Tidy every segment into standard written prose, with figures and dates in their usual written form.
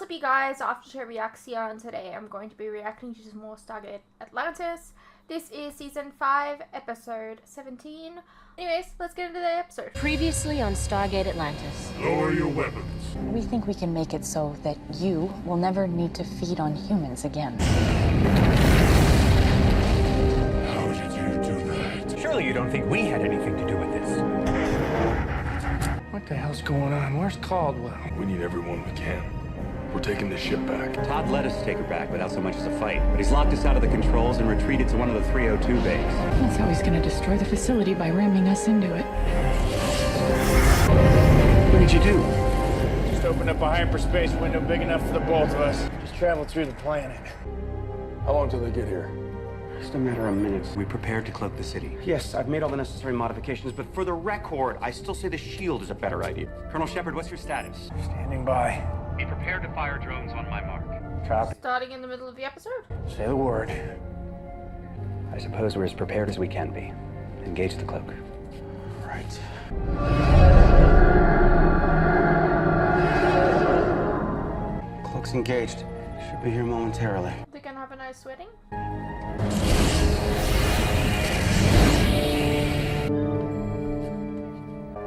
up, you guys? After Reaction. Today I'm going to be reacting to some more Stargate Atlantis. This is season 5, episode 17. Anyways, let's get into the episode. Previously on Stargate Atlantis. Lower your weapons. We think we can make it so that you will never need to feed on humans again. How did you do that? Surely you don't think we had anything to do with this? What the hell's going on? Where's Caldwell? We need everyone we can. We're taking this ship back. Todd let us take her back without so much as a fight, but he's locked us out of the controls and retreated to one of the 302 bays. That's how he's gonna destroy the facility, by ramming us into it. What did you do? Just opened up a hyperspace window big enough for the both of us. Just travel through the planet. How long till they get here? Just a matter of minutes. We prepared to cloak the city. Yes, I've made all the necessary modifications, but for the record, I still say the shield is a better idea. Colonel Sheppard, what's your status? Standing by. Be prepared to fire drones on my mark. Copy. Starting in the middle of the episode. Say the word. I suppose we're as prepared as we can be. Engage the cloak. Right. Cloak's engaged. Should be here momentarily. They're gonna have a nice wedding.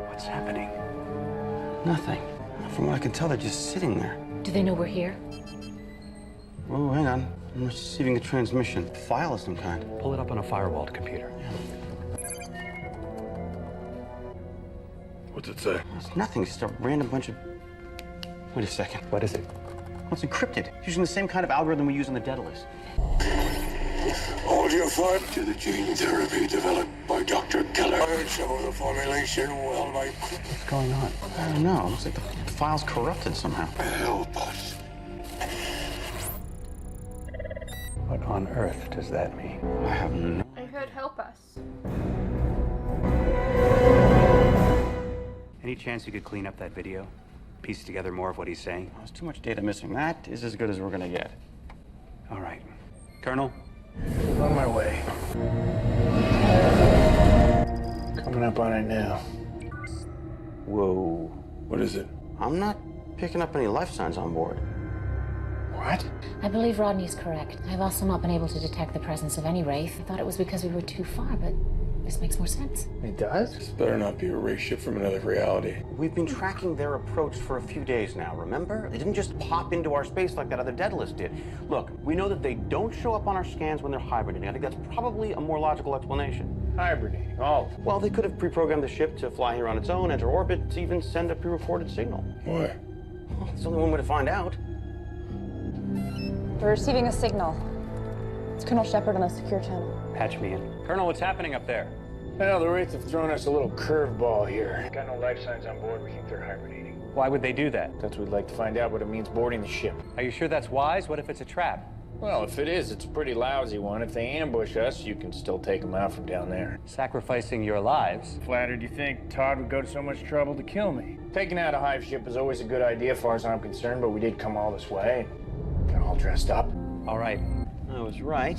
What's happening? Nothing. From what I can tell, they're just sitting there. Do they know we're here? Oh, hang on. I'm receiving a transmission. File of some kind. Pull it up on a firewalled computer. What's it say? It's nothing. It's just a random bunch of... Wait a second. What is it? Well, it's encrypted. It's using the same kind of algorithm we use on the Daedalus. Audio file to the gene therapy developed by Dr. Keller. Some of the formulation will make... What's going on? I don't know. It looks like the file's corrupted somehow. Help us. What on earth does that mean? I have no... I heard help us. Any chance you could clean up that video? Piece together more of what he's saying? There's too much data missing. That is as good as we're gonna get. All right. Colonel? On my way. Coming up on it now. Whoa. What is it? I'm not picking up any life signs on board. What? I believe Rodney's correct. I've also not been able to detect the presence of any Wraith. I thought it was because we were too far, but this makes more sense. It does? This better not be a race ship from another reality. We've been tracking their approach for a few days now, remember? They didn't just pop into our space like that other Daedalus did. Look, we know that they don't show up on our scans when they're hibernating. I think that's probably a more logical explanation. Hibernating, all of them. Well, they could have pre-programmed the ship to fly here on its own, enter orbit, to even send a pre-recorded signal. Why? Well, it's only one way to find out. We're receiving a signal. It's Colonel Sheppard on the secure channel. Patch me in. Colonel, what's happening up there? Well, the Wraith have thrown us a little curveball here. Got no life signs on board. We think they're hibernating. Why would they do that? That's what we'd like to find out what it means boarding the ship. Are you sure that's wise? What if it's a trap? Well, if it is, it's a pretty lousy one. If they ambush us, you can still take them out from down there. Sacrificing your lives? Flattered you think Todd would go to so much trouble to kill me. Taking out a hive ship is always a good idea as far as I'm concerned, but we did come all this way. Got all dressed up. All right. I was right.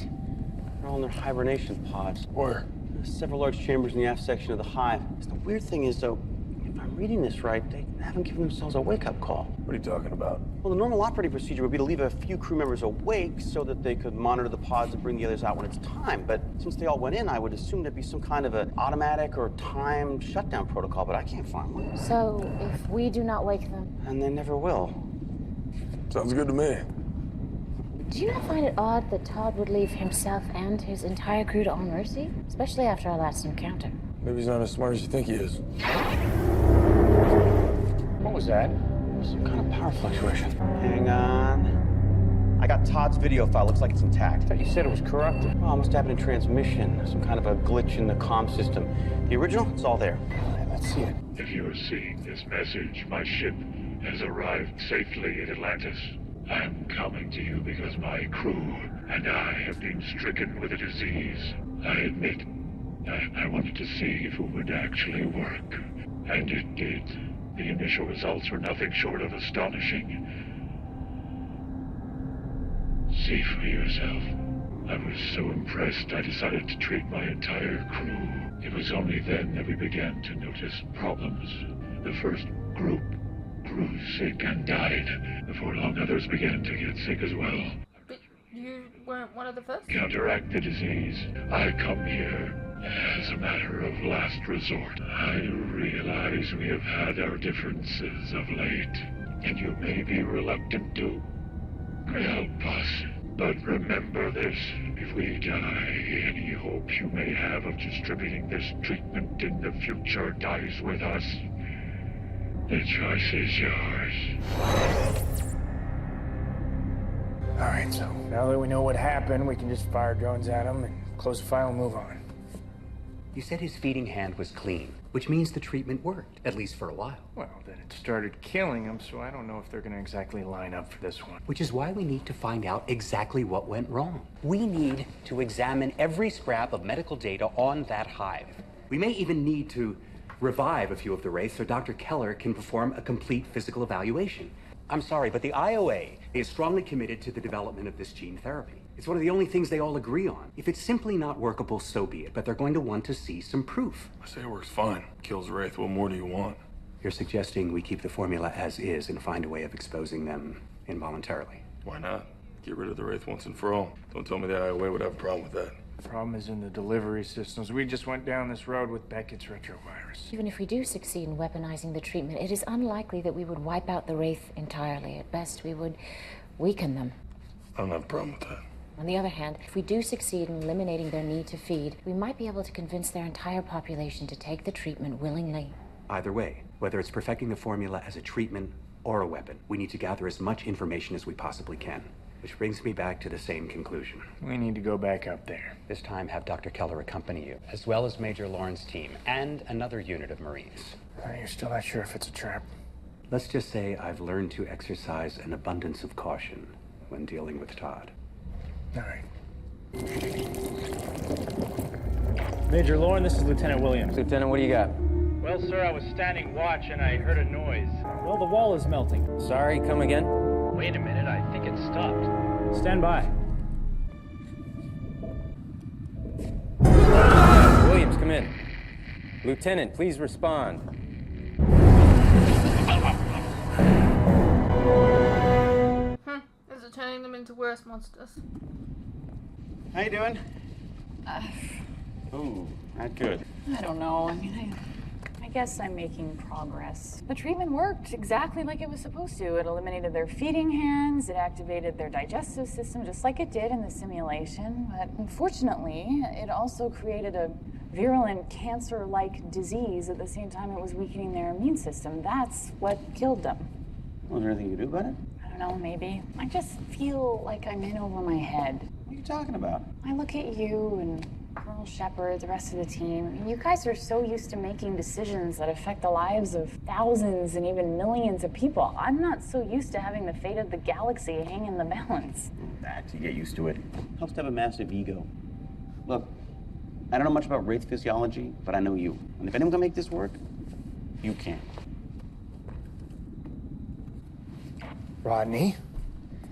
They're all in their hibernation pods. Where? There's several large chambers in the aft section of the hive. The weird thing is, though, if I'm reading this right, they haven't given themselves a wake-up call. What are you talking about? Well, the normal operating procedure would be to leave a few crew members awake so that they could monitor the pods and bring the others out when it's time. But since they all went in, I would assume there'd be some kind of an automatic or timed shutdown protocol, but I can't find one. So, if we do not wake them... And they never will. Sounds good to me. Do you not find it odd that Todd would leave himself and his entire crew to all mercy? Especially after our last encounter. Maybe he's not as smart as you think he is. What was that? Some kind of power fluctuation. Hang on. I got Todd's video file. Looks like it's intact. I thought you said it was corrupted. Oh, must have happened in transmission. Some kind of a glitch in the comm system. The original, it's all there. Let's see it. If you are seeing this message, my ship has arrived safely at Atlantis. I am coming to you because my crew and I have been stricken with a disease. I admit, I wanted to see if it would actually work. And it did. The initial results were nothing short of astonishing. See for yourself. I was so impressed I decided to treat my entire crew. It was only then that we began to notice problems. The first group grew sick and died. Before long, others began to get sick as well. But you weren't one of the first? Counteract the disease. I come here as a matter of last resort. I realize we have had our differences of late, and you may be reluctant to help us. But remember this, if we die, any hope you may have of distributing this treatment in the future dies with us. The choice is yours. Alright, so now that we know what happened, we can just fire drones at him and close the file and move on. You said his feeding hand was clean, which means the treatment worked, at least for a while. Well, then it started killing him, so I don't know if they're gonna exactly line up for this one. Which is why we need to find out exactly what went wrong. We need to examine every scrap of medical data on that hive. We may even need to revive a few of the Wraiths so Dr. Keller can perform a complete physical evaluation. I'm sorry, but the IOA is strongly committed to the development of this gene therapy. It's one of the only things they all agree on. If it's simply not workable, so be it, but they're going to want to see some proof. I say it works fine. Kills Wraith. What more do you want? You're suggesting we keep the formula as is and find a way of exposing them involuntarily. Why not? Get rid of the Wraith once and for all. Don't tell me the IOA would have a problem with that. The problem is in the delivery systems. We just went down this road with Beckett's retrovirus. Even if we do succeed in weaponizing the treatment, it is unlikely that we would wipe out the Wraith entirely. At best, we would weaken them. I don't have a problem with that. On the other hand, if we do succeed in eliminating their need to feed, we might be able to convince their entire population to take the treatment willingly. Either way, whether it's perfecting the formula as a treatment or a weapon, we need to gather as much information as we possibly can. Which brings me back to the same conclusion. We need to go back up there. This time, have Dr. Keller accompany you, as well as Major Lauren's team, and another unit of Marines. You're still not sure if it's a trap? Let's just say I've learned to exercise an abundance of caution when dealing with Todd. All right. Major Lauren, this is Lieutenant Williams. Lieutenant, what do you got? Well, sir, I was standing watch and I heard a noise. Well, the wall is melting. Sorry, come again? Wait a minute, I think it stopped. Stand by. Williams, come in. Lieutenant, please respond. Is it turning them into worse monsters? How you doing? Ooh, not good. I don't know. I mean, I guess I'm making progress. The treatment worked exactly like it was supposed to. It eliminated their feeding hands, it activated their digestive system just like it did in the simulation. But unfortunately, it also created a virulent cancer-like disease at the same time it was weakening their immune system. That's what killed them. Well, is there anything you can do about it? I don't know, maybe. I just feel like I'm in over my head. What are you talking about? I look at you and Colonel Sheppard, the rest of the team. I mean, you guys are so used to making decisions that affect the lives of thousands and even millions of people. I'm not so used to having the fate of the galaxy hang in the balance. You get used to it. Helps to have a massive ego. Look, I don't know much about Wraith physiology, but I know you. And if anyone can make this work, you can. Rodney,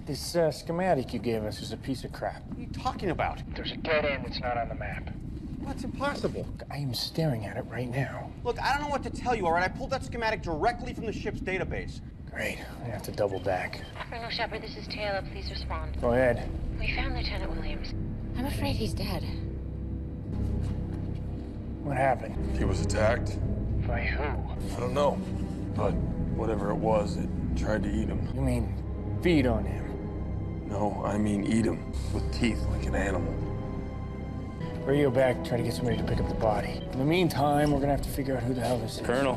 this schematic you gave us is a piece of crap. What are you talking about? There's a dead end that's not on the map. That's impossible. I am staring at it right now. Look, I don't know what to tell you, all right? I pulled that schematic directly from the ship's database. Great. I have to double back. Colonel Sheppard, this is Taylor. Please respond. Go ahead. We found Lieutenant Williams. I'm afraid he's dead. What happened? He was attacked? By who? I don't know. But whatever it was, it tried to eat him. You mean feed on him? No, I mean eat him. With teeth like an animal. Radio back, try to get somebody to pick up the body. In the meantime, we're gonna have to figure out who the hell this is. Colonel.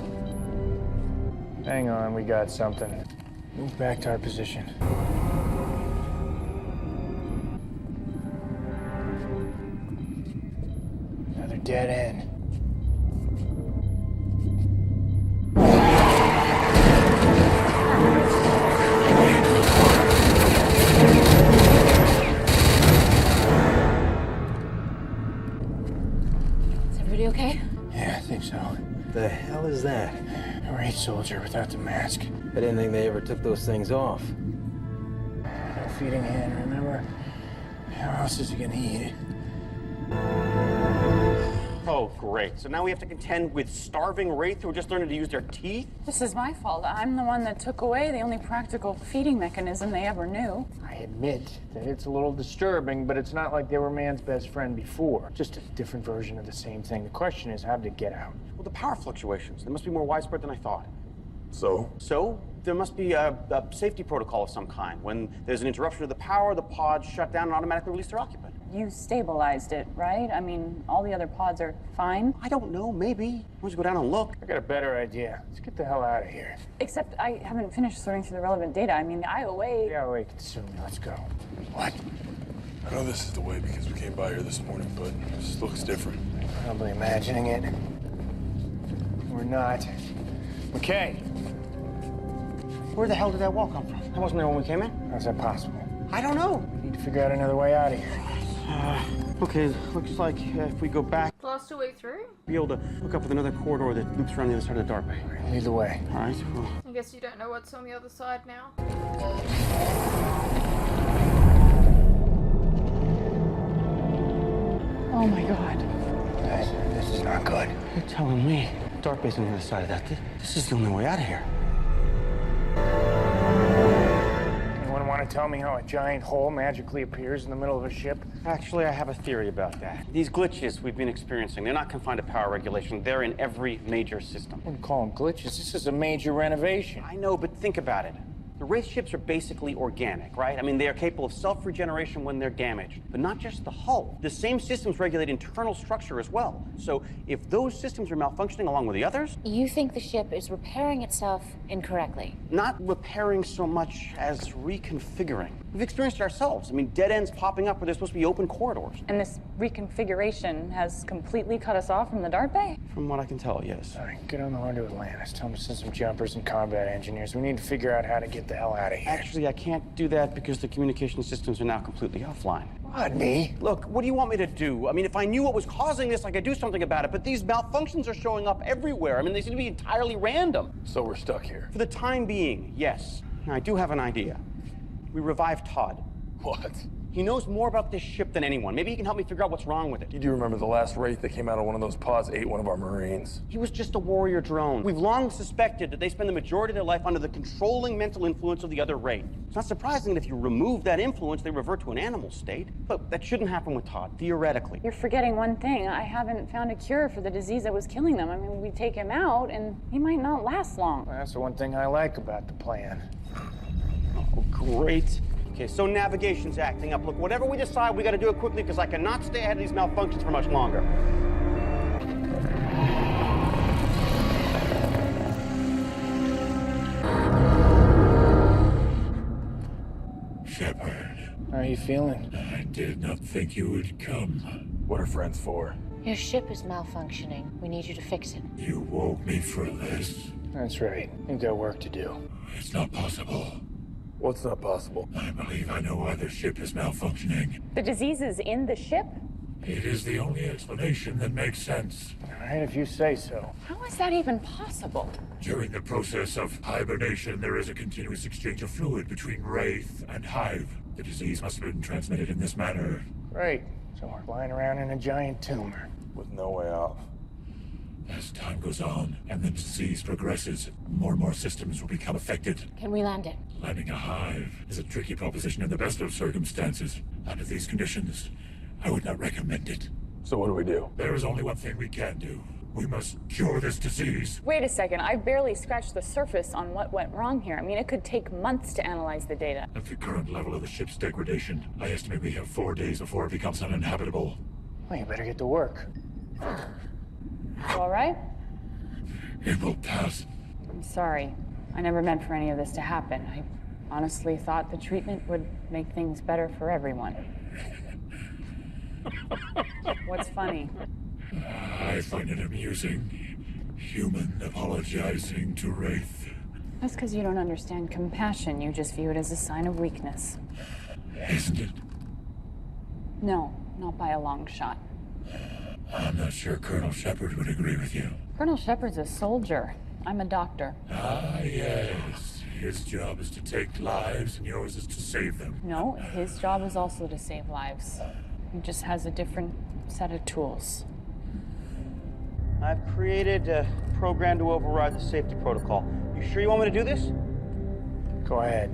Hang on, we got something. Move back to our position. Another dead end. Is everybody okay? Yeah, I think so. The hell is that? A Wraith soldier without the mask. I didn't think they ever took those things off. No feeding hand, remember? How else is he gonna eat? Oh, great. So now we have to contend with starving Wraith who are just learning to use their teeth? This is my fault. I'm the one that took away the only practical feeding mechanism they ever knew. I admit that it's a little disturbing, but it's not like they were man's best friend before. Just a different version of the same thing. The question is, how did it get out? Well, the power fluctuations. They must be more widespread than I thought. So? So, there must be a safety protocol of some kind. When there's an interruption of the power, the pods shut down and automatically release their occupant. You stabilized it, right? I mean, all the other pods are fine. I don't know, maybe. Why don't you go down and look? I got a better idea. Let's get the hell out of here. Except I haven't finished sorting through the relevant data. I mean, the IOA... The IOA can sue me. Let's go. What? I know this is the way because we came by here this morning, but this looks different. Probably imagining it. We're not. Okay. Where the hell did that wall come from? That wasn't there when we came in. How's that possible? I don't know. We need to figure out another way out of here. Okay, looks like if we go back, Blast your way through? we'll be able to hook up with another corridor that loops around the other side of the dark bay. Lead the way. All right. Well, I guess you don't know what's on the other side now. Oh my god. This is not good. you're telling me dark bay's on the other side of that. This is the only way out of here. Anyone want to tell me how a giant hole magically appears in the middle of a ship? Actually, I have a theory about that. These glitches we've been experiencing, they're not confined to power regulation. They're in every major system. I wouldn't call them glitches. This is a major renovation. I know, but think about it. The Wraith ships are basically organic, right? I mean, they are capable of self-regeneration when they're damaged. But not just the hull. The same systems regulate internal structure as well. So if those systems are malfunctioning along with the others... You think the ship is repairing itself incorrectly? Not repairing so much as reconfiguring. We've experienced it ourselves. I mean, dead ends popping up where there's supposed to be open corridors. And this reconfiguration has completely cut us off from the Dart Bay? From what I can tell, yes. All right, get on the horn to Atlantis. Tell them to send some jumpers and combat engineers. We need to figure out how to get the hell out of here. Actually, I can't do that because the communication systems are now completely offline. Rodney? Look, what do you want me to do? I mean, if I knew what was causing this, I could do something about it, but these malfunctions are showing up everywhere. I mean, they seem to be entirely random. So we're stuck here. For the time being, yes. Now, I do have an idea. We revive Todd. What? He knows more about this ship than anyone. Maybe he can help me figure out what's wrong with it. You do remember the last Wraith that came out of one of those pods ate one of our Marines? He was just a warrior drone. We've long suspected that they spend the majority of their life under the controlling mental influence of the other Wraith. It's not surprising that if you remove that influence, they revert to an animal state. But that shouldn't happen with Todd, theoretically. You're forgetting one thing. I haven't found a cure for the disease that was killing them. I mean, we take him out, and he might not last long. Well, that's the one thing I like about the plan. Oh, great. Okay, so navigation's acting up. Look, whatever we decide, we gotta do it quickly because I cannot stay ahead of these malfunctions for much longer. Sheppard, How are you feeling? I did not think you would come. What are friends for? Your ship is malfunctioning. We need you to fix it. You woke me for this. That's right. You've got work to do. It's not possible. What's not possible? I believe I know why the ship is malfunctioning. The disease is in the ship? It is the only explanation that makes sense. All right, if you say so. How is that even possible? During the process of hibernation, there is a continuous exchange of fluid between Wraith and Hive. The disease must have been transmitted in this manner. Great. So we're lying around in a giant tumor. With no way out. As time goes on and the disease progresses, more and more systems will become affected. Can we land it? Landing a hive is a tricky proposition in the best of circumstances. Under these conditions, I would not recommend it. So what do we do? There is only one thing we can do. We must cure this disease. Wait a second. I barely scratched the surface on what went wrong here. I mean, it could take months to analyze the data. At the current level of the ship's degradation, I estimate we have 4 days before it becomes uninhabitable. Well, you better get to work. You all right? It will pass. I'm sorry. I never meant for any of this to happen. I honestly thought the treatment would make things better for everyone. What's funny? I find it amusing. Human apologizing to Wraith. That's because you don't understand compassion. You just view it as a sign of weakness. Isn't it? No, not by a long shot. I'm not sure Colonel Sheppard would agree with you. Colonel Sheppard's a soldier. I'm a doctor. Ah, yes. His job is to take lives, and yours is to save them. No, his job is also to save lives. He just has a different set of tools. I've created a program to override the safety protocol. You sure you want me to do this? Go ahead.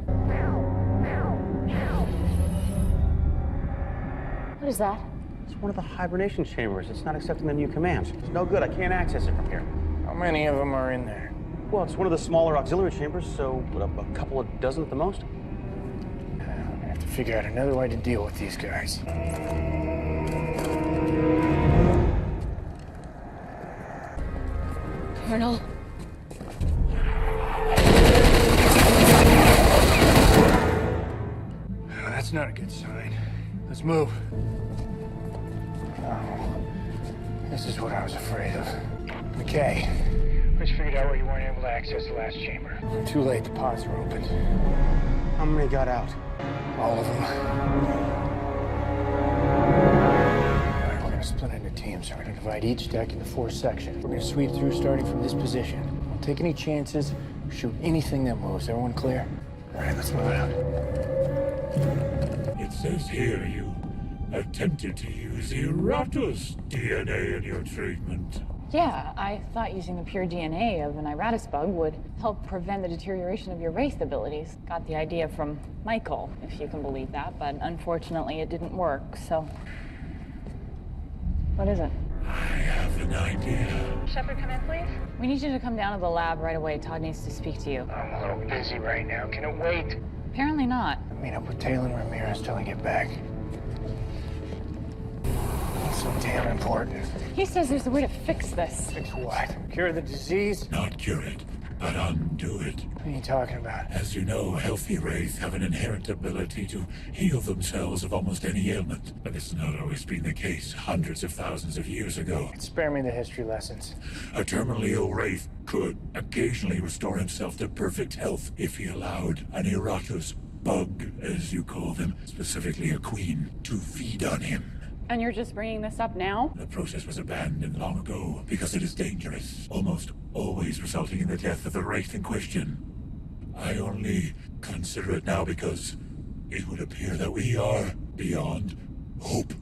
What is that? It's one of the hibernation chambers. It's not accepting the new commands. It's no good. I can't access it from here. How many of them are in there? Well, it's one of the smaller auxiliary chambers, so what, a couple of dozen at the most. I'm gonna have to figure out another way to deal with these guys. Colonel? That's not a good sign. Let's move. Oh, this is what I was afraid of. McKay, we just figured out why you weren't able to access the last chamber. Too late, the pods are open. How many got out? All of them. All right, we're gonna split into teams. We're gonna divide each deck into 4 sections. We're gonna sweep through starting from this position. Don't take any chances. Shoot anything that moves. Everyone clear? All right, let's move out. It says here you attempted to use Eratos DNA in your treatment. Yeah, I thought using the pure DNA of an Iratus bug would help prevent the deterioration of your Wraith abilities. Got the idea from Michael, if you can believe that, but unfortunately it didn't work, so... What is it? I have an idea. Sheppard, come in, please. We need you to come down to the lab right away. Todd needs to speak to you. I'm a little busy right now. Can it wait? Apparently not. I'll meet up with Taylor and Ramirez till I get back. It's so damn important. He says there's a way to fix this. Fix what? Cure the disease? Not cure it, but undo it. What are you talking about? As you know, healthy Wraith have an inherent ability to heal themselves of almost any ailment. But this has not always been the case hundreds of thousands of years ago. Spare me the history lessons. A terminally ill Wraith could occasionally restore himself to perfect health if he allowed an Eratos bug, as you call them, specifically a queen, to feed on him. And you're just bringing this up now? The process was abandoned long ago because it is dangerous, almost always resulting in the death of the Wraith in question. I only consider it now because it would appear that we are beyond hope.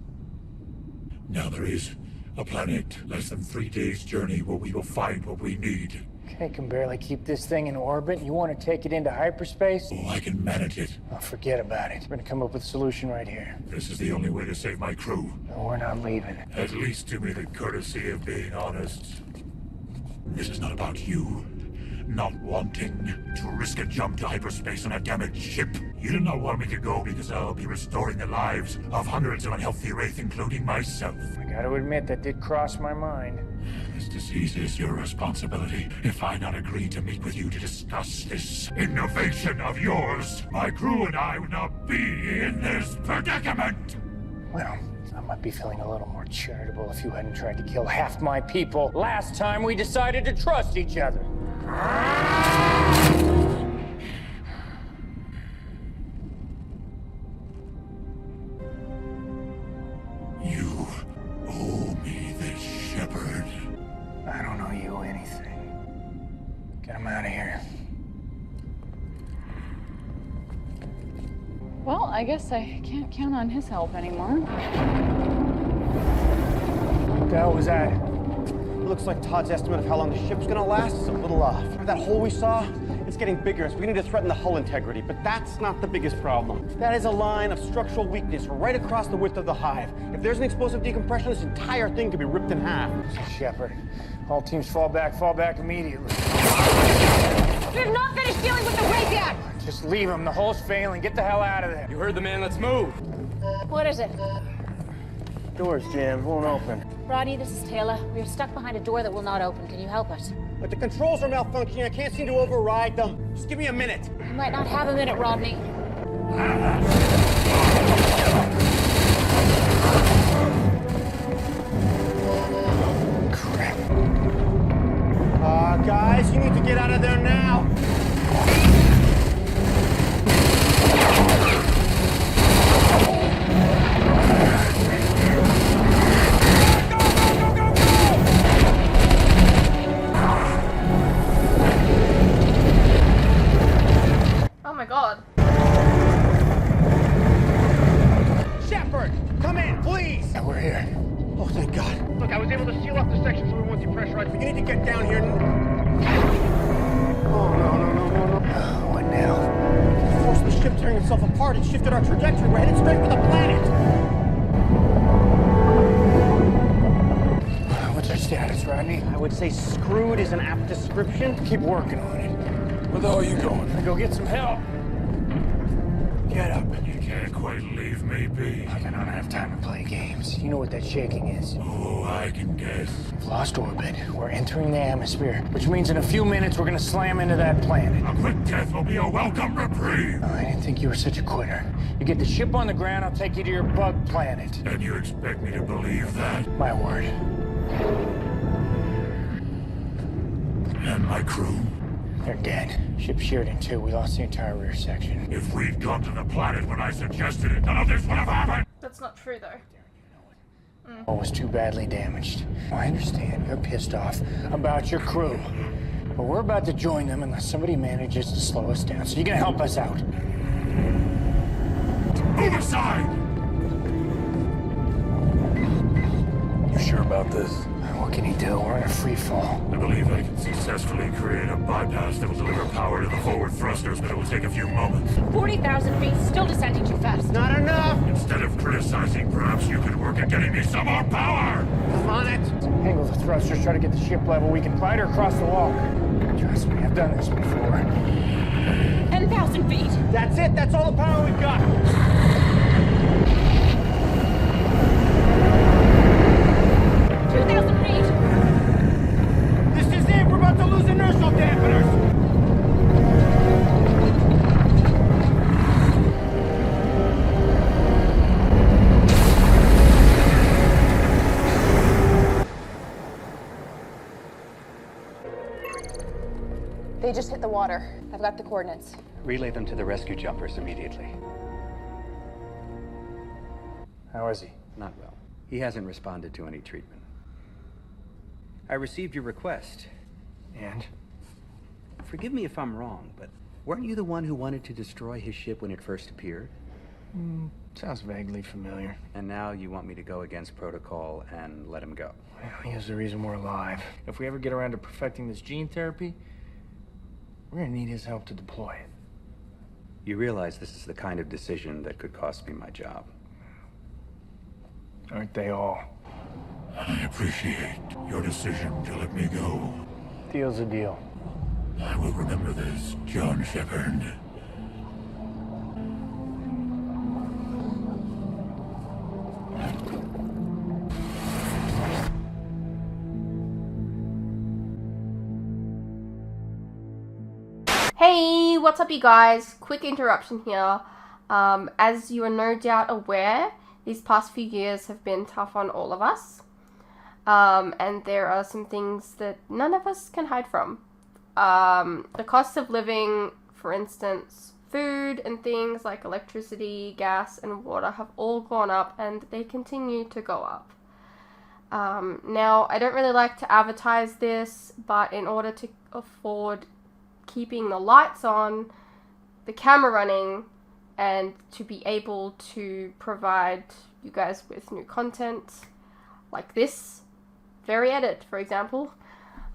Now there is a planet less than 3 days' journey where we will find what we need. I can barely keep this thing in orbit. You want to take it into hyperspace? Oh, I can manage it. Oh, forget about it. We're gonna come up with a solution right here. This is the only way to save my crew. No, we're not leaving. At least do me the courtesy of being honest. This is not about you. Not wanting to risk a jump to hyperspace on a damaged ship. You do not want me to go because I'll be restoring the lives of hundreds of unhealthy Wraith, including myself. I gotta admit, that did cross my mind. This disease is your responsibility. If I not agree to meet with you to discuss this innovation of yours, my crew and I would not be in this predicament. Well, I might be feeling a little more charitable if you hadn't tried to kill half my people last time we decided to trust each other. You owe me this, Sheppard. I don't owe you anything. Get him out of here. Well, I guess I can't count on his help anymore. What the hell was that? It looks like Todd's estimate of how long the ship's gonna last is a little off. Remember that hole we saw? It's getting bigger, so we need to threaten the hull integrity, but that's not the biggest problem. That is a line of structural weakness right across the width of the hive. If there's an explosive decompression, this entire thing could be ripped in half. Sheppard, all teams fall back immediately. You have not finished dealing with the Wraith yet! Just leave him. The hull's failing. Get the hell out of there. You heard the man, let's move. What is it? Door's jammed. Won't open. Rodney, this is Taylor. We are stuck behind a door that will not open. Can you help us? But the controls are malfunctioning. I can't seem to override them. Just give me a minute. You might not have a minute, Rodney. Crap. Guys, you need to get out of there now. Oh my god. Sheppard, come in, please. Yeah, we're here. Oh, thank God. Look, I was able to seal off the section so we won't depressurize itself apart. It shifted our trajectory. We're headed straight for the planet. What's our status, Rodney? I would say screwed is an apt description. Keep working on it. Where the hell are you going? Go get some help. Get up. You can't quite leave me be. Look, I don't have time to play games. You know what that shaking is. Oh, I can guess. We've lost orbit. We're entering the atmosphere, which means in a few minutes we're gonna slam into that planet. A quick death will be a welcome reprieve. I didn't think you were such a quitter. You get the ship on the ground, I'll take you to your bug planet. And you expect me to believe that? My word. And my crew? They're dead. Ship sheared in two. We lost the entire rear section. If we'd gone to the planet when I suggested it, none of this would have happened. That's not true, though. All was too badly damaged. I understand you're pissed off about your crew. But we're about to join them unless somebody manages to slow us down. So you're gonna help us out. Move aside! You sure about this? What can he do? We're in a free fall. I believe I can successfully create a bypass that will deliver power to the forward thrusters, but it will take a few moments. 40,000 feet, still descending too fast. Not enough. Instead of criticizing, perhaps you could work at getting me some more power! I'm on it. Angle the thrusters, try to get the ship level. We can fight her across the water. Trust me, I've done this before. 10,000 feet. That's it. That's all the power we've got. 2,000 feet. This is it. We're about to lose inertial dampeners. They just hit the water. I've got the coordinates. Relay them to the rescue jumpers immediately. How is he? Not well. He hasn't responded to any treatment. I received your request. And? Forgive me if I'm wrong, but weren't you the one who wanted to destroy his ship when it first appeared? Sounds vaguely familiar. And now you want me to go against protocol and let him go? Well, here's the reason we're alive. If we ever get around to perfecting this gene therapy, we're gonna need his help to deploy it. You realize this is the kind of decision that could cost me my job. Aren't they all? I appreciate your decision to let me go. Deal's a deal. I will remember this, John Sheppard. Hey, what's up you guys? Quick interruption here. As you are no doubt aware, these past few years have been tough on all of us. And there are some things that none of us can hide from. The cost of living, for instance, food and things like electricity, gas, and water have all gone up and they continue to go up. Now, I don't really like to advertise this, but in order to afford keeping the lights on, the camera running, and to be able to provide you guys with new content like this very edit, for example,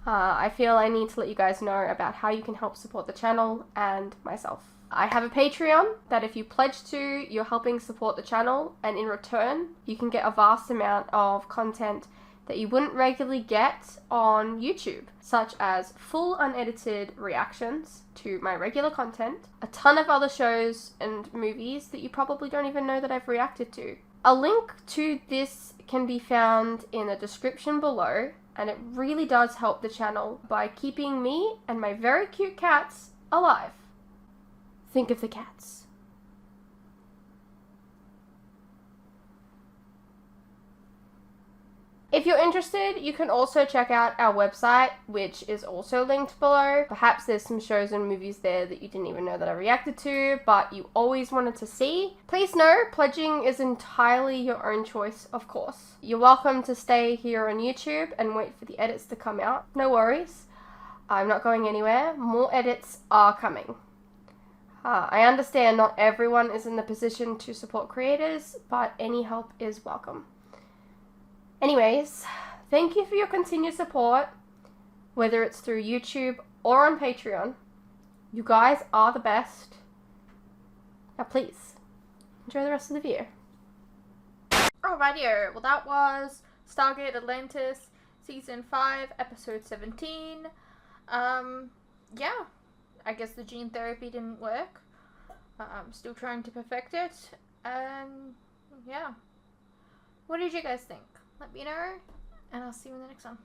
I feel I need to let you guys know about how you can help support the channel and myself. I have a Patreon that if you pledge to, you're helping support the channel, and in return you can get a vast amount of content that you wouldn't regularly get on YouTube, such as full unedited reactions to my regular content, a ton of other shows and movies that you probably don't even know that I've reacted to. A link to this can be found in the description below, and it really does help the channel by keeping me and my very cute cats alive. Think of the cats. If you're interested, you can also check out our website, which is also linked below. Perhaps there's some shows and movies there that you didn't even know that I reacted to, but you always wanted to see. Please know, pledging is entirely your own choice, of course. You're welcome to stay here on YouTube and wait for the edits to come out. No worries. I'm not going anywhere. More edits are coming. I understand not everyone is in the position to support creators, but any help is welcome. Anyways, thank you for your continued support, whether it's through YouTube or on Patreon. You guys are the best. please enjoy the rest of the video. Alrighty, well that was Stargate Atlantis Season 5, Episode 17. Yeah, I guess the gene therapy didn't work. I'm still trying to perfect it, and yeah. What did you guys think? Let me know, and I'll see you in the next one.